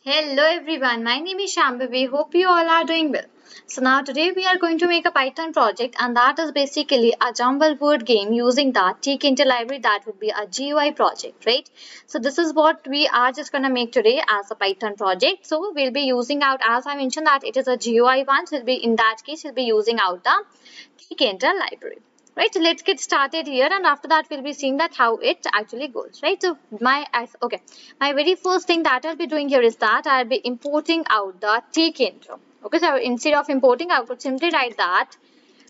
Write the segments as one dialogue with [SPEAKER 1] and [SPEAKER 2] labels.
[SPEAKER 1] Hello everyone, my name is Shambhavi. Hope you all are doing well. So now today we are going to make a Python project, and that is basically a jumble word game using the tkinter library. That would be a GUI project, right? So this is what we are just going to make today as a Python project. So we'll be using out, as I mentioned, that it is a GUI one. So in that case we'll be using out the tkinter library. Right, so let's get started here, and after that we'll be seeing that how it actually goes. Right, so my very first thing that I'll be doing here is that I'll be importing out the tkinter. Okay, so instead of importing, I could simply write that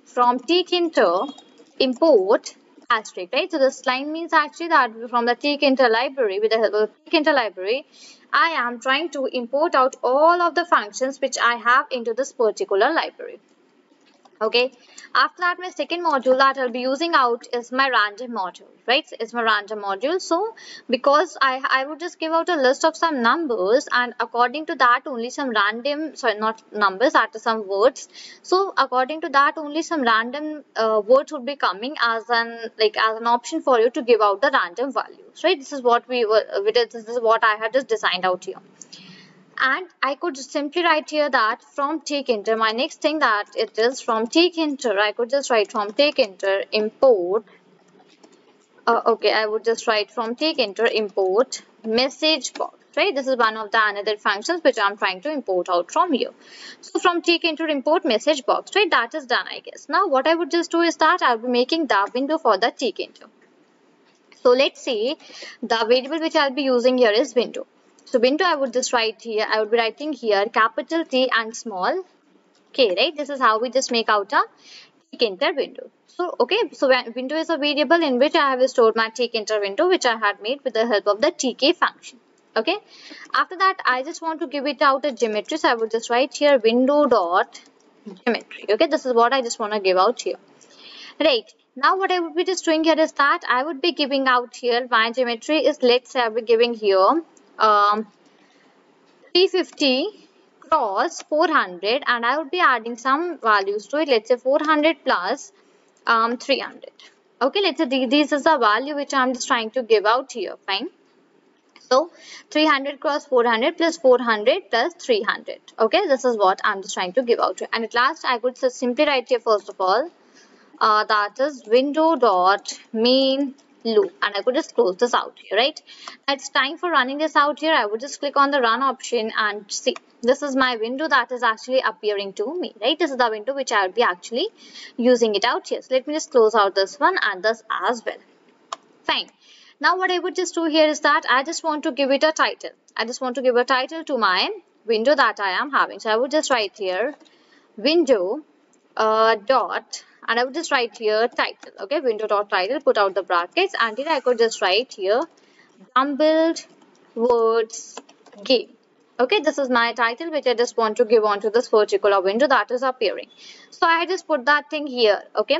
[SPEAKER 1] from tkinter import asterisk. Right, so this line means actually that from the tkinter library, with the help of the tkinter library, I am trying to import out all of the functions which I have into this particular library. Okay, after that, my second module that I'll be using out is my random module, right? It's my random module. So because I would just give out a list of some numbers, and according to that only some random, sorry, not numbers, that is some words. So according to that only some random words would be coming as an option for you to give out the random values, right? This is what this is what I have just designed out here. And I could simply write here that from tkinter, my next thing that it is from tkinter, I could just write from tkinter import. Okay, I would just write from tkinter import message box. Right, this is one of the another functions which I'm trying to import out from here. So from tkinter import message box, right, that is done, I guess. Now what I would just do is that I'll be making the window for the tkinter. So let's say the variable which I'll be using here is window. So window I would just write here, I would be writing here capital T and small k, right? This is how we just make out a tkinter window. So okay, so window is a variable in which I have stored my tkinter window, which I had made with the help of the tk function. Okay, after that I just want to give it out a geometry, so I would just write here window dot geometry. Okay, this is what I just want to give out here. Right. Now what I would be just doing here is that I would be giving out here my geometry is, let's say I'll be giving here 350 cross 400, and I would be adding some values to it. Let's say 400 plus 300. Okay, let's say this is the value which I'm just trying to give out here. Fine. So 300 cross 400 plus 400 plus 300. Okay, this is what I'm just trying to give out here. And at last I could just simply write here first of all that is window dot main loop, and I could just close this out here, right? It's time for running this out here. I would just click on the run option and see, this is my window that is actually appearing to me, right? This is the window which I would be actually using it out here. So let me just close out this one and this as well. Fine. Now what I would just do here is that I just want to give it a title. I just want to give a title to my window that I am having. So I would just write here window dot, and I would just write here title. Okay, window dot title, put out the brackets, and here I could just write here jumbled words game. Okay, this is my title which I just want to give on to this particular window that is appearing. So I just put that thing here. Okay,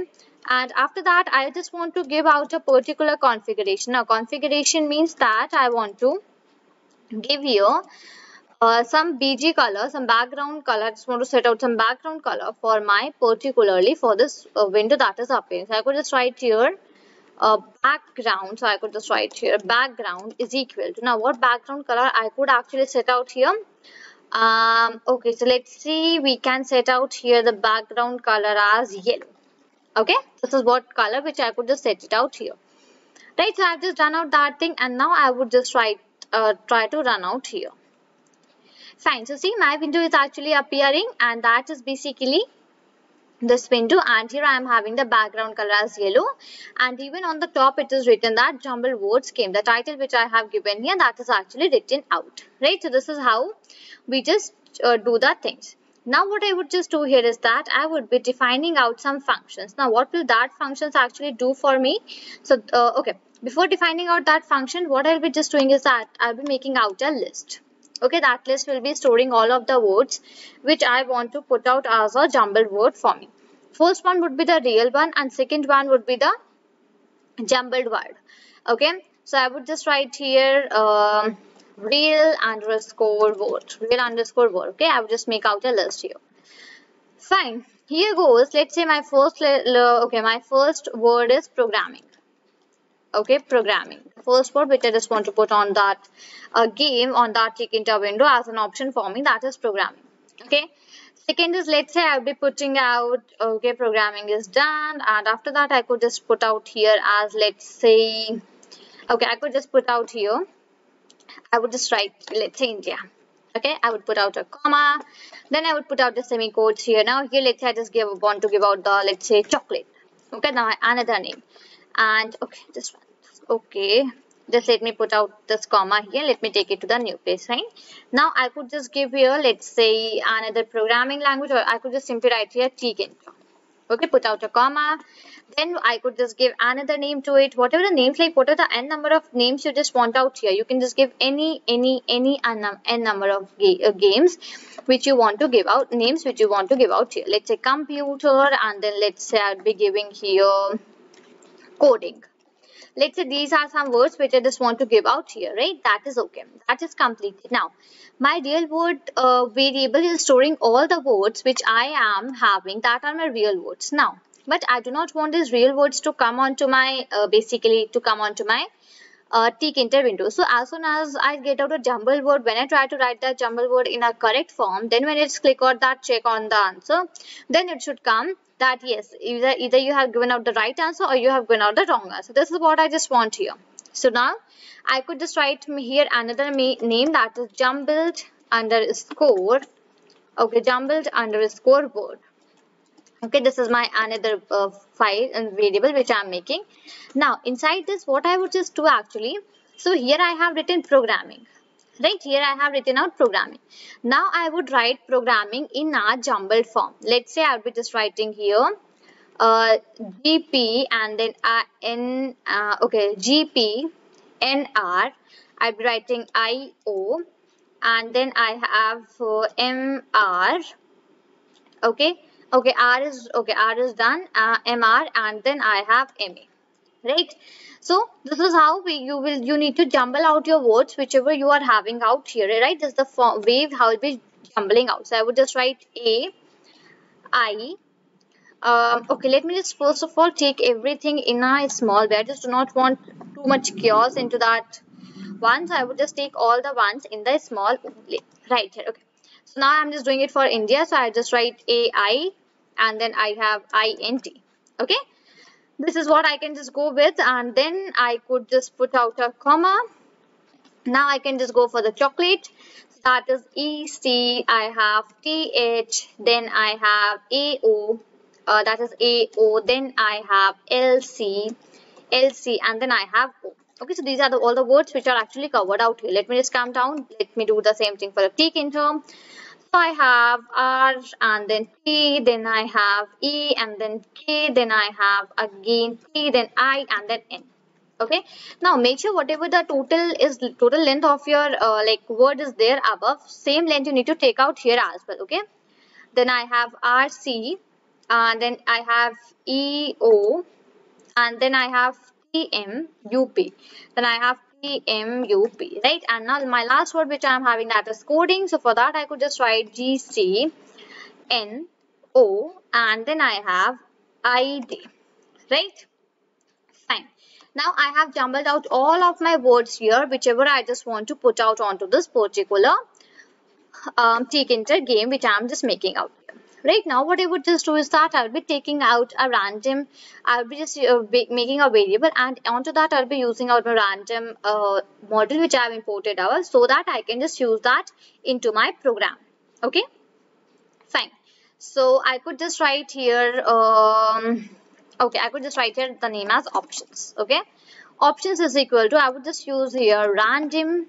[SPEAKER 1] and after that I just want to give out a particular configuration. Now configuration means that I want to give here some BG color, some background color. I just want to set out some background color for my particularly for this window that is appearing. So I could just write here background. So I could just write here background is equal to, now what background color I could actually set out here. Okay, so let's see, we can set out here the background color as yellow. Okay, this is what color which I could just set it out here. Right, so I've just done out that thing, and now I would just try to run out here. Fine, so see, my window is actually appearing, and that is basically this window, and here I am having the background color as yellow, and even on the top it is written that jumbled words came. The title which I have given here, that is actually written out, right? So this is how we just do the things. Now what I would just do here is that I would be defining out some functions. Now what will that functions actually do for me? So okay, before defining out that function, what I'll be just doing is that I'll be making out a list. Okay, that list will be storing all of the words which I want to put out as a jumbled word for me. First one would be the real one, and second one would be the jumbled word. Okay, so I would just write here real underscore word, real underscore word. Okay, I would just make out a list here. Fine, here goes. Let's say my first my first word is programming. Okay, programming. First word which I just want to put on that game on that Tkinter window as an option for me, that is programming. Okay. Second is, let's say I'll be putting out, okay, programming is done, and after that I could just put out here as, let's say, okay, I could just put out here, I would just write, let's say, India. Okay, I would put out a comma, then I would put out the semicolons here. Now here, let's say I just want to give out the, let's say, chocolate. Okay, now another name, and okay, just okay, just let me put out this comma here. Let me take it to the new place, right? Now I could just give here, let's say, another programming language, or I could just simply write here Tkinter. Okay, put out a comma, then I could just give another name to it, whatever the names, like whatever the n number of names you just want out here, you can just give any n number of games which you want to give out, names which you want to give out here. Let's say computer, and then let's say I'll be giving here coding. Let's say these are some words which I just want to give out here, right? That is okay. That is completed. Now, my real word variable is storing all the words which I am having, that are my real words. Now, but I do not want these real words to come onto my, basically to come onto my Tkinter window. So as soon as I get out a jumble word, when I try to write that jumble word in a correct form, then when it's click on that check on the answer, then it should come that yes, either you have given out the right answer or you have given out the wrong answer. This is what I just want here. So now I could just write here another name, that is jumbled underscore, okay, jumbled underscore word. Okay, this is my another file and variable which I am making. Now inside this, what I would just do actually, so here I have written programming, right? Here I have written out programming. Now I would write programming in a jumbled form. Let's say I would be just writing here GP and then okay, GP NR. I'll be writing IO, and then I have MR. Okay, okay, R is done, MR, and then I have MA, right? So this is how you need to jumble out your words whichever you are having out here, right? This is the way how it will be jumbling out. So I would just write A I. Okay, let me just first of all take everything in a small way. I just do not want too much chaos into that one, so I would just take all the ones in the small only, right here. Okay, so now I'm just doing it for India, so I just write AI and then I have INT. Okay, this is what I can just go with, and then I could just put out a comma. Now I can just go for the chocolate. So that is EC, I have TH, then I have AO, that is AO, then I have LC, and then I have O. Okay, so these are all the words which are actually covered out here. Let me just come down. Let me do the same thing for the Tkinter. So I have R and then T, then I have E and then K, then I have again T, then I and then N. Okay, now make sure whatever the total length of your like word is there above, same length you need to take out here as well. Okay, then I have RC, and then I have EO, and then I have TMUP, then I have TMUP, right? And now my last word which I am having, that is coding. So for that I could just write GCNO, and then I have ID, right? Fine. Now I have jumbled out all of my words here, whichever I just want to put out onto this particular Tkinter game which I am just making out here. Right now, what I would just do is that I will be taking out a random, I will be just making a variable, and onto that I will be using out a random model which I have imported out, so that I can just use that into my program. Okay, fine. So I could just write here, okay, I could just write here the name as options. Okay, options is equal to, I would just use here random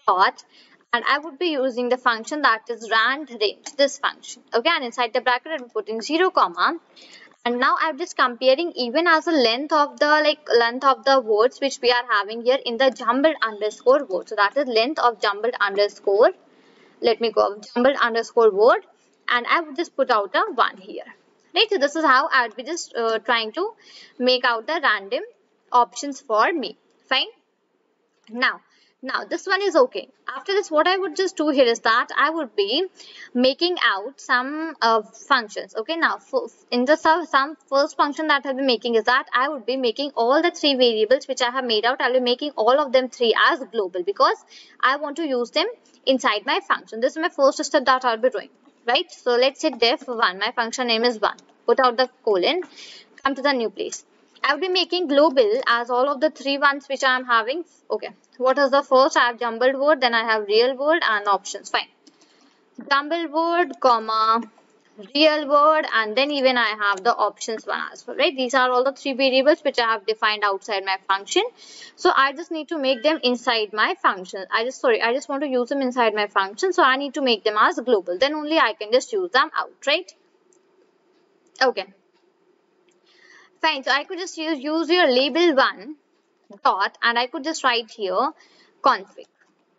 [SPEAKER 1] dot, and I would be using the function that is rand range, this function. Okay, and inside the bracket I'm putting 0 comma, and now I'm just comparing even as the length of the words which we are having here in the jumbled underscore word. So that is length of jumbled underscore, let me go jumbled underscore word, and I would just put out a 1 here, right? So this is how I would be just trying to make out the random options for me. Fine. Now Now this one is okay. After this, what I would just do here is that I would be making out some functions. Okay, now in the some first function that I'll be making is that I would be making all the three variables which I have made out. I'll be making all of them three as global because I want to use them inside my function. This is my first step that I'll be doing. Right. So let's say def1. My function name is 1. Put out the colon. Come to the new place. I'll be making global as all of the three ones which I am having. Okay. What is the first? I have jumbled word, then I have real word and options. Fine. Jumbled word, comma, real word, and then even I have the options one as well, right? These are all the three variables which I have defined outside my function. So I just need to make them inside my function. I just want to use them inside my function. So I need to make them as global. Then only I can just use them out, right? Okay. Fine. So I could just use your label one dot and I could just write here config.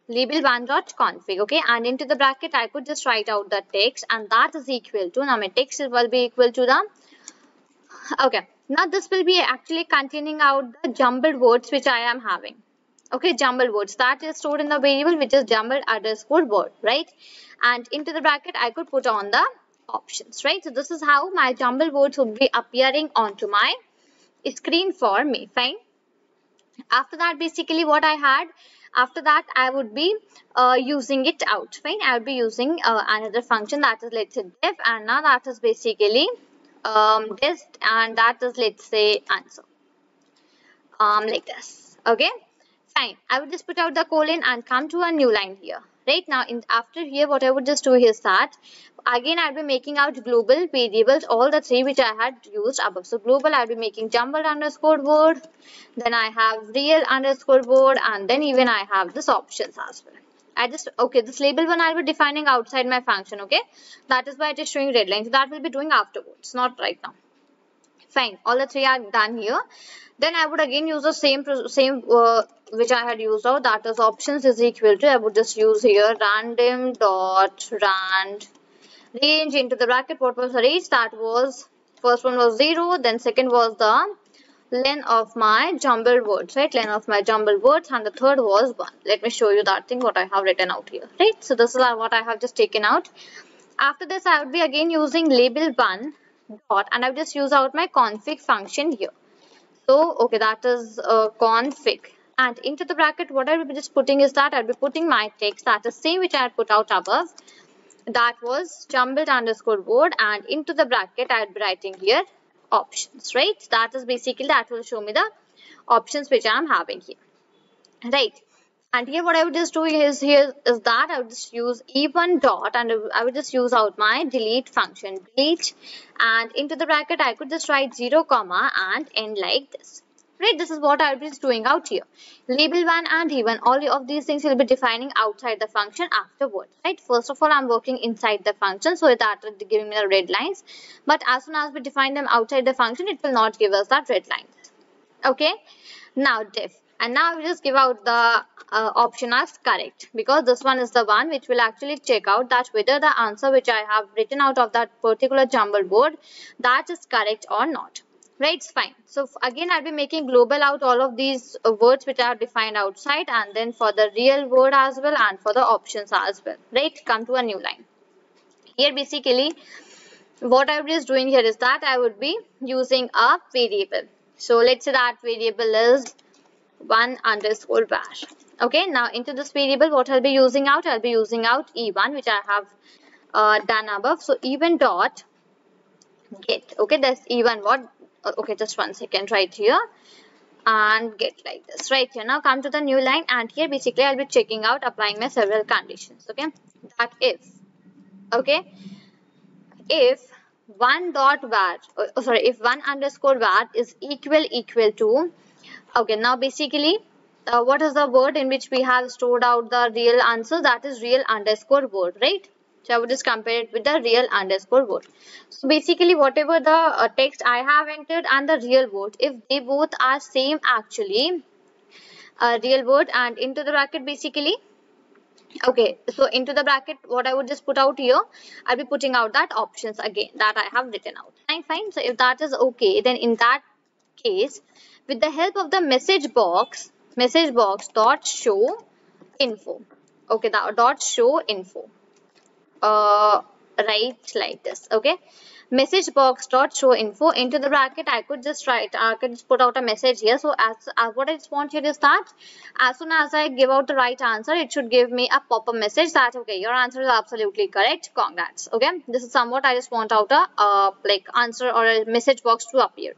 [SPEAKER 1] Label one dot config. Okay. And into the bracket, I could just write out the text and that is equal to, now my text will be equal to the, okay. Now this will be actually containing out the jumbled words which I am having. Okay. Jumbled words that is stored in the variable which is jumbled underscore word, right? And into the bracket, I could put on the options, right? So this is how my jumbled words would be appearing onto my screen for me. Fine. After that, basically what I had, after that I would be using it out. Fine. I would be using another function that is, let's say, def, and now that is basically test, and that is, let's say, answer, like this. Okay. Fine. I would just put out the colon and come to a new line here. Right now, after here, what I would just do is that again I'll be making out global variables, all the three which I had used above. So global, I'll be making jumbled underscore word, then I have real underscore word, and then even I have this options as well. Okay, this label one I'll be defining outside my function. Okay, that is why it is showing red line. So that will be doing afterwards, not right now. Fine, all the three are done here. Then I would again use the same which I had used out, that is options is equal to, I would just use here random dot rand range into the bracket. What was the range? That was, first one was 0, then second was the length of my jumbled words, right? Length of my jumbled words, and the third was 1. Let me show you that thing what I have written out here, right? So this is what I have just taken out. After this, I would be again using label 1 dot, and I would just use out my config function here. So, okay, that is config. And into the bracket, what I will be just putting is that I'll be putting my text, that is same which I had put out above. That was jumbled underscore word, and into the bracket, I'll be writing here options, right? That is basically, that will show me the options which I'm having here, right? And here what I would just do is that I would just use e1 dot, and I would just use out my delete function, delete, and into the bracket I could just write 0 comma and end like this, right? This is what I will be doing out here. Label 1 and e1, all of these things will be defining outside the function afterwards, right? First of all, I'm working inside the function, so that will be giving me the red lines, but as soon as we define them outside the function, it will not give us that red lines. Okay, now def, and now we just give out the option as correct, because this one is the one which will actually check out that whether the answer which I have written out of that particular jumbled word, that is correct or not, right? It's fine. So again I'll be making global out all of these words which are defined outside, and then for the real word as well and for the options as well, right? Come to a new line. Here basically what I was doing here is that I would be using a variable. So let's say that variable is 1 underscore var. Okay, now into this variable, what I'll be using out? I'll be using out e1, which I have done above. So e1 dot get. Okay, that's e1 what? Okay, just 1 second right here, and get like this right here. Now come to the new line, and here basically I'll be checking out, applying my several conditions. Okay, that if 1 dot var, if 1 underscore var is equal to, okay, now basically what is the word in which we have stored out the real answer? That is real underscore word, right? So I would just compare it with the real underscore word. So basically whatever the text I have entered and the real word, if they both are same actually, real word, and into the bracket basically, okay, so into the bracket what I would just put out here, I'll be putting out that options again that I have written out. Fine. So if that is okay, then in that case, with the help of the message box dot show info. Okay, the dot show info. Right like this. Okay, message box dot show info into the bracket. I could just write, I could just put out a message here. So as what I just want here is that as soon as I give out the right answer, it should give me a pop-up message that okay, your answer is absolutely correct, congrats. Okay, this is somewhat I just want out a like answer or a message box to appear.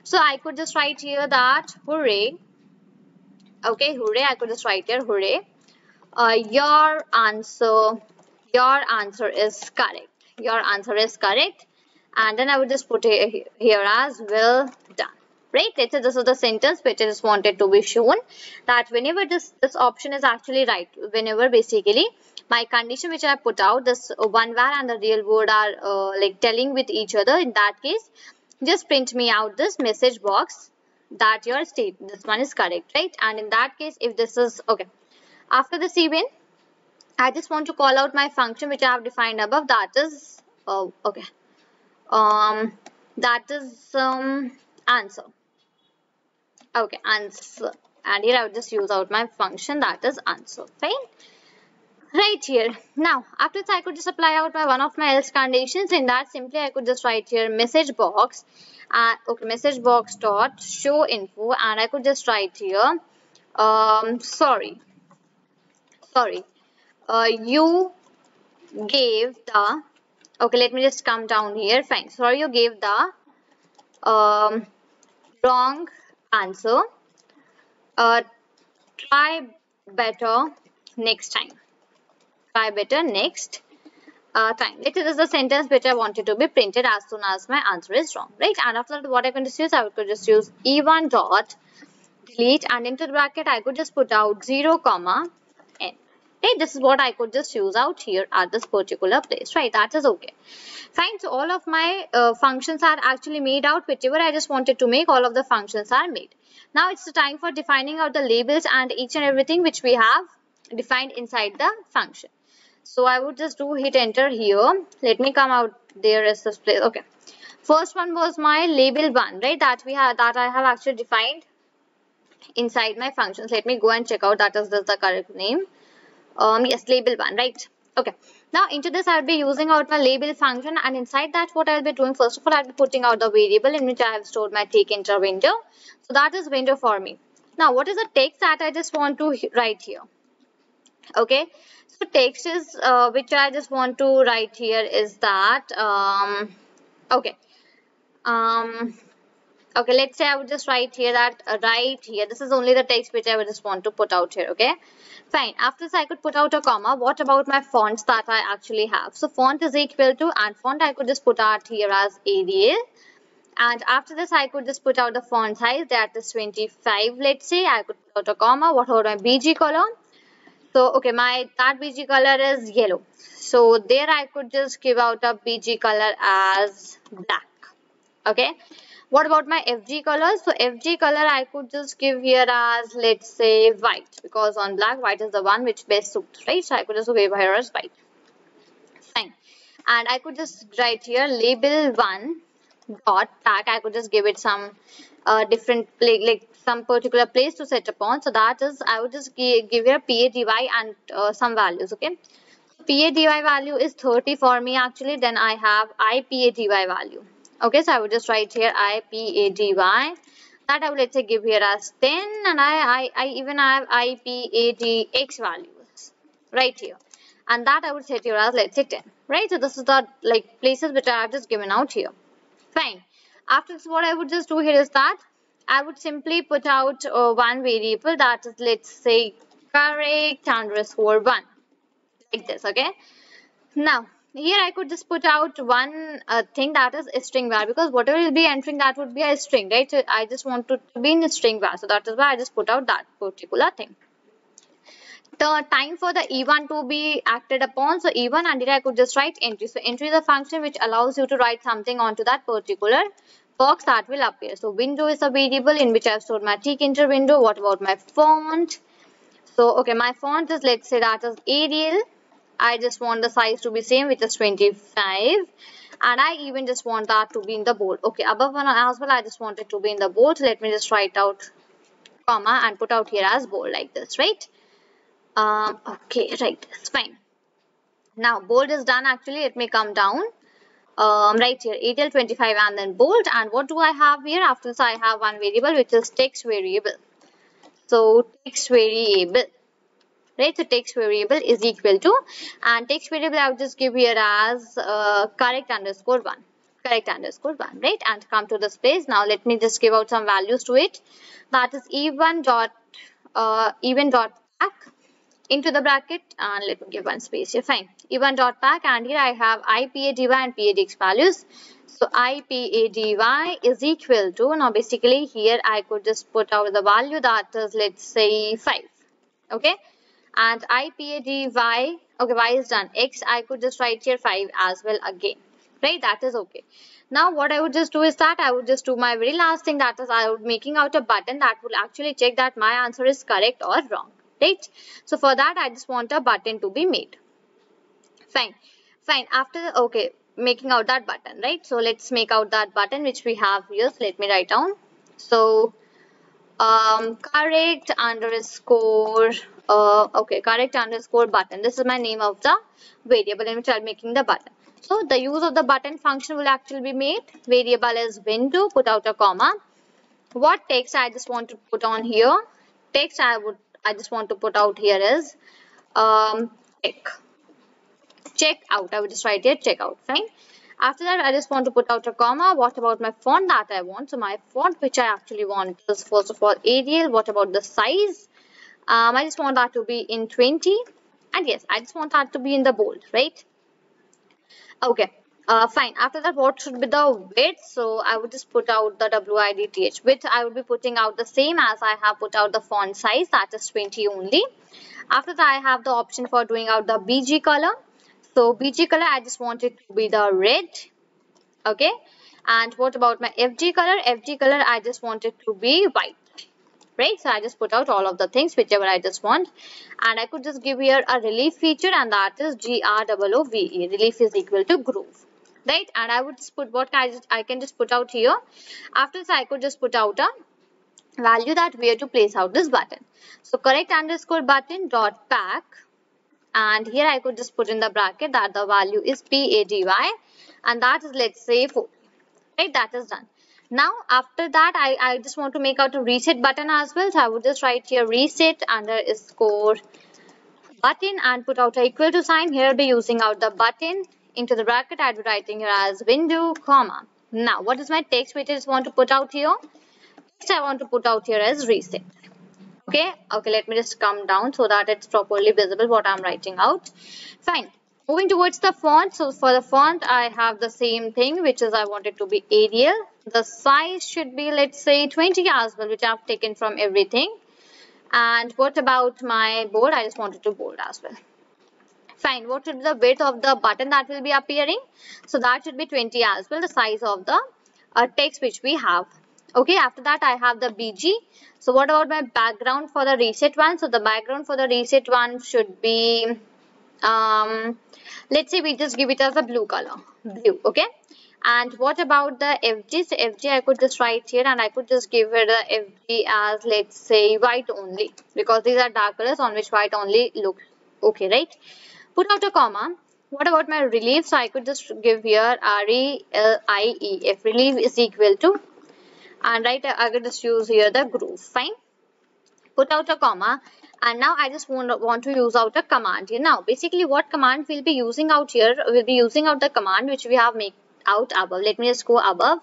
[SPEAKER 1] So I could just write here that hooray. Okay, hooray. I could just write here hooray. Your answer is correct. Your answer is correct. And then I would just put it here as well done. Right? Let's say this is the sentence which I just wanted to be shown, that whenever this option is actually right, whenever basically my condition which I put out, this one var and the real word are like telling with each other, in that case, just print me out this message box that your this one is correct, right? And in that case, if this is okay, after this event, I just want to call out my function which I have defined above, that is okay, that is answer. Okay, answer. And here I would just use out my function, that is answer. Fine. Right here. Now, after this, I could just apply out my one of my else conditions. In that, simply I could just write here message box. Okay, message box dot show info, and I could just write here, sorry, you gave the, okay, let me just come down here. Fine. Sorry, you gave the wrong answer. Try better next time. Try better next time. It is the sentence which I wanted to be printed as soon as my answer is wrong, right? And after that, what I can just use, I could just use e1 dot delete, and into the bracket I could just put out 0 comma n. Right, this is what I could just use out here at this particular place, right? That is okay. Fine. So all of my functions are actually made out. Whichever I just wanted to make, all of the functions are made. Now it's the time for defining out the labels and each and everything which we have defined inside the function. So I would just do hit enter here. Let me come out there as this place. Okay. First one was my label one, right? That I have actually defined inside my functions. Let me go and check out that is this the correct name. Yes, label one, right? Okay. Now into this I'll be using out my label function, and inside that what I'll be doing, first of all, I'll be putting out the variable in which I have stored my take enter window. So that is window for me. Now what is the text that I just want to write here? Okay. So text is which I just want to write here is that okay. Okay, let's say I would just write here that right here, this is only the text which I would just want to put out here. Okay, fine. After this I could put out a comma. What about my fonts that I actually have? So font is equal to, and font I could just put out here as Arial, and after this I could just put out the font size, that is 25. Let's say I could put out a comma. What about my BG color? So okay, that BG color is yellow, so there I could just give out a BG color as black. Okay, what about my FG color? So FG color I could just give here as, let's say, white, because on black white is the one which best suits, right? So I could just give here as white. Fine. And I could just write here label one dot tag. I could just give it some different like some particular place to set upon. So that is, I would just give here PADY and some values. Okay, PADY value is 30 for me actually. Then I have IPADY value. Okay, so I would just write here IPADY. That I would, let's say, give here as 10, and I even have IPADX values right here, and that I would set here as, let's say, 10. Right, so this is the like places which I have just given out here. Fine. After this, what I would just do here is that I would simply put out one variable, that is, let's say, correct _1, like this. Okay, now here I could just put out one thing, that is a string var, because whatever will be entering, that would be a string, right? So I just want to be in a string var, so that is why I just put out that particular thing. The time for the E1 to be acted upon, so E1, and here I could just write entry. So entry is a function which allows you to write something onto that particular box that will appear. So window is a variable in which I have stored my take enter window. What about my font? So okay, my font is, let's say, that is Arial. I just want the size to be same, which is 25, and I even just want that to be in the bold. Okay, above one as well, I just want it to be in the bold. So let me just write out comma and put out here as bold, like this, right? Okay, right, it's fine. Now bold is done actually. Let me come down. Right here, ATL 25 and then bold. And what do I have here? After this, I have one variable which is text variable. So text variable, right? So text variable is equal to, and text variable I would just give here as correct underscore one. Correct underscore one, right? And come to this place. Now let me just give out some values to it. That is even dot pack into the bracket, and let me give one space here. Fine. Even dot pack, and here I have IPADY and PADX values. So IPADY is equal to, now basically here I could just put out the value that is, let's say 5. Okay. And IPADY, okay, y is done. X, I could just write here 5 as well again. Right, that is okay. Now what I would just do is that I would just do my very last thing, that is I would making out a button that will actually check that my answer is correct or wrong. Right. So for that I just want a button to be made. Fine. Fine. After, okay, making out that button, right? So let's make out that button which we have here. So let me write down. So correct underscore okay, correct underscore button. This is my name of the variable in which I'm making the button. So the use of the button function will actually be made. Variable is window, put out a comma. What text I just want to put on here? Text I just want to put out here is check out. I would just write here check out. Fine. After that, I just want to put out a comma. What about my font that I want? So my font which I actually want is first of all Arial. What about the size? I just want that to be in 20. And yes, I just want that to be in the bold, right? Okay. Fine. After that, what should be the width? So I would just put out the width. Width I would be putting out the same as I have put out the font size, that is 20 only. After that, I have the option for doing out the BG color. So BG color, I just want it to be the red. Okay. And what about my FG color? FG color, I just want it to be white. Right. So I just put out all of the things, whichever I just want. And I could just give here a relief feature, and that is GROOVE. Relief is equal to groove. Right. And I would just put what I can just put out here. After this, I could just put out a value that where to place out this button. So correct underscore button dot pack. And here I could just put in the bracket that the value is PADY, and that is, let's say, 4. Right, that is done. Now after that I just want to make out a reset button as well. So I would just write here reset underscore button and put out a equal to sign. Here I'll be using out the button. Into the bracket I'll be writing here as window, comma. Now what is my text which I just want to put out here? Text I want to put out here as reset. Okay, let me just come down so that it's properly visible what I'm writing out. Fine. Moving towards the font. So for the font, I have the same thing, which is I want it to be Arial. The size should be, let's say, 20 as well, which I've taken from everything. And what about my bold? I just wanted to bold as well. Fine. What should be the width of the button that will be appearing? So that should be 20 as well, the size of the text which we have. Okay, after that I have the BG. So what about my background for the reset one? So the background for the reset one should be, let's say we just give it as a blue color, blue. Okay. And what about the FG? So FG I could just write here, and I could just give it a FG as, let's say, white only, because these are dark colors on which white only looks okay, right? Put out a comma. What about my relief? So I could just give here RELIEF. Relief is equal to, and right, I could just use here the groove. Fine. Put out a comma, and now I just want to use out a command here. Now basically what command we'll be using out here, we'll be using out the command which we have made out above. Let me just go above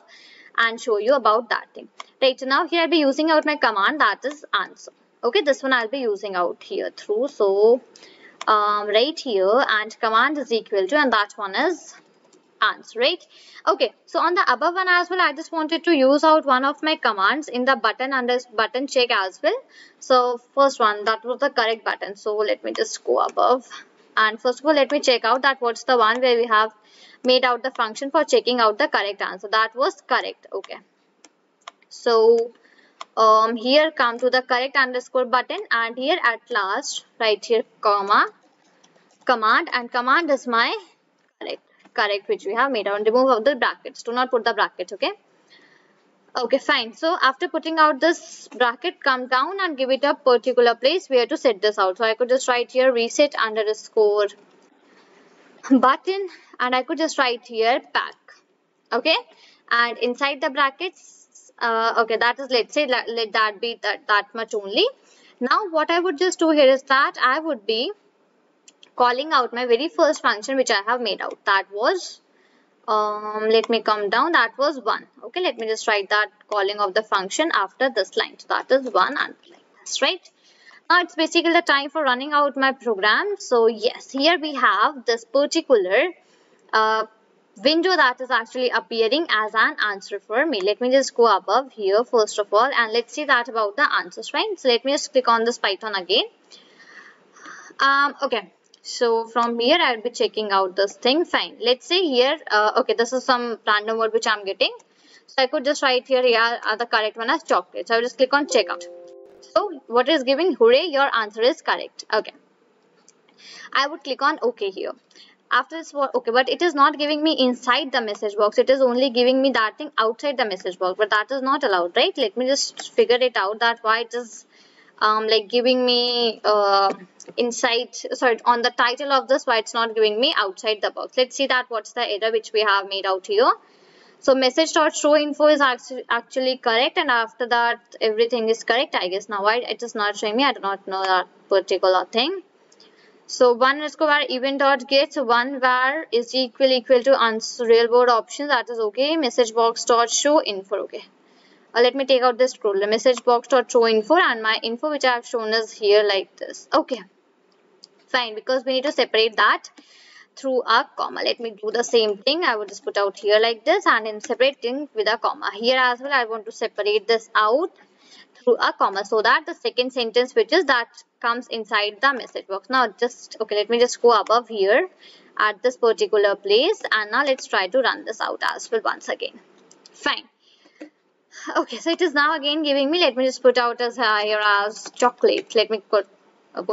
[SPEAKER 1] and show you about that thing. Right, so now here I'll be using out my command, that is answer. Okay, this one I'll be using out here through. So right here, and command is equal to, and that one is answer, right? Okay, so on the above one as well, I just wanted to use out one of my commands in the button under button check as well. So first one, that was the correct button. So let me just go above, and first of all let me check out that what's the one where we have made out the function for checking out the correct answer. That was correct. Okay, so here come to the correct underscore button, and here at last right here comma command, and command is my correct which we have made out. Remove of the brackets, do not put the brackets. Okay, Okay, fine. So after putting out this bracket, come down and give it a particular place where to set this out. So I could just write here reset underscore button, and I could just write here pack. Okay, and inside the brackets, okay, that is, let's say, let that be that much only. Now what I would just do here is that I would be calling out my very first function which I have made out. That was let me come down, that was 1. Okay, let me just write that calling of the function after this line. So that is 1 and like this, right? Now it's basically the time for running out my program. So yes, here we have this particular uh, window that is actually appearing as an answer for me. Let me just go above here first of all, and let's see that about the answers, right? So let me just click on this Python again. Okay, so from here I'll be checking out this thing. Fine, let's say here, okay, this is some random word which I'm getting. So I could just write here, yeah, the correct one as chocolate. So I'll just click on checkout. So what is giving? Hooray, your answer is correct. Okay, I would click on OK here. After this, okay, but it is not giving me inside the message box. It is only giving me that thing outside the message box, but that is not allowed, right? Let me just figure it out, that why it is like giving me inside, sorry, on the title of this, why it's not giving me outside the box. Let's see that what's the error which we have made out here. So message.showInfo is actually correct, and after that everything is correct, I guess. Now why it is not showing me, I do not know that particular thing. So 1 var event dot get, so 1 var is equal to answer real world option, that is okay. Message box dot show info, okay. Let me take out this scroll, the message box dot show info, and my info which I have shown is here like this. Okay, fine, because we need to separate that through a comma. Let me do the same thing. I would just put out here like this, and in separating with a comma. Here as well I want to separate this out through a comma, so that the second sentence which is that comes inside the message box. Now just, okay, let me just go above here at this particular place, and now let's try to run this out as well once again. Fine. Okay, so it is now again giving me, let me just put out as here as chocolate. Let me put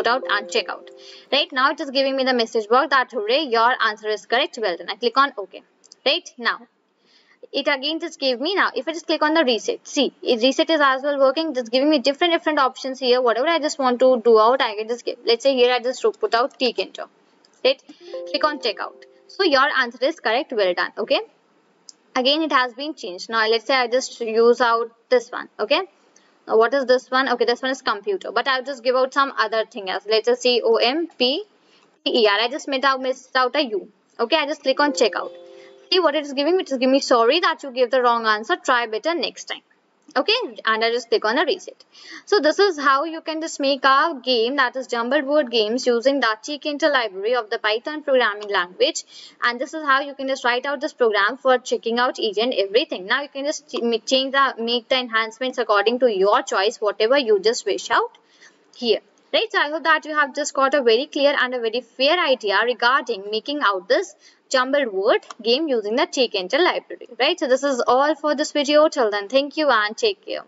[SPEAKER 1] out and check out. Right now it is giving me the message box that hooray, your answer is correct, well done. I click on OK. Right now it again just gave me, now if I just click on the reset, see, reset is as well working, just giving me different options here. Whatever I just want to do out, I can just give, let's say here I just put out take enter, right? Click on checkout. So your answer is correct, well done. Okay, again it has been changed. Now let's say I just use out this one. Okay, now what is this one? Okay, this one is computer, but I'll just give out some other thing else. Let's just see COMPTER. I just missed out a U. Okay, I just click on checkout. See what it is giving me? It is giving me, sorry that you gave the wrong answer, try better next time. Okay, and I just click on a reset. So this is how you can just make a game, that is jumbled word games, using the Tkinter library of the Python programming language. And this is how you can just write out this program for checking out each and everything. Now you can just make the enhancements according to your choice, whatever you just wish out here. Right, so I hope that you have just got a very clear and a very fair idea regarding making out this jumbled word game using the Tkinter library. Right, so this is all for this video. Till then, thank you and take care.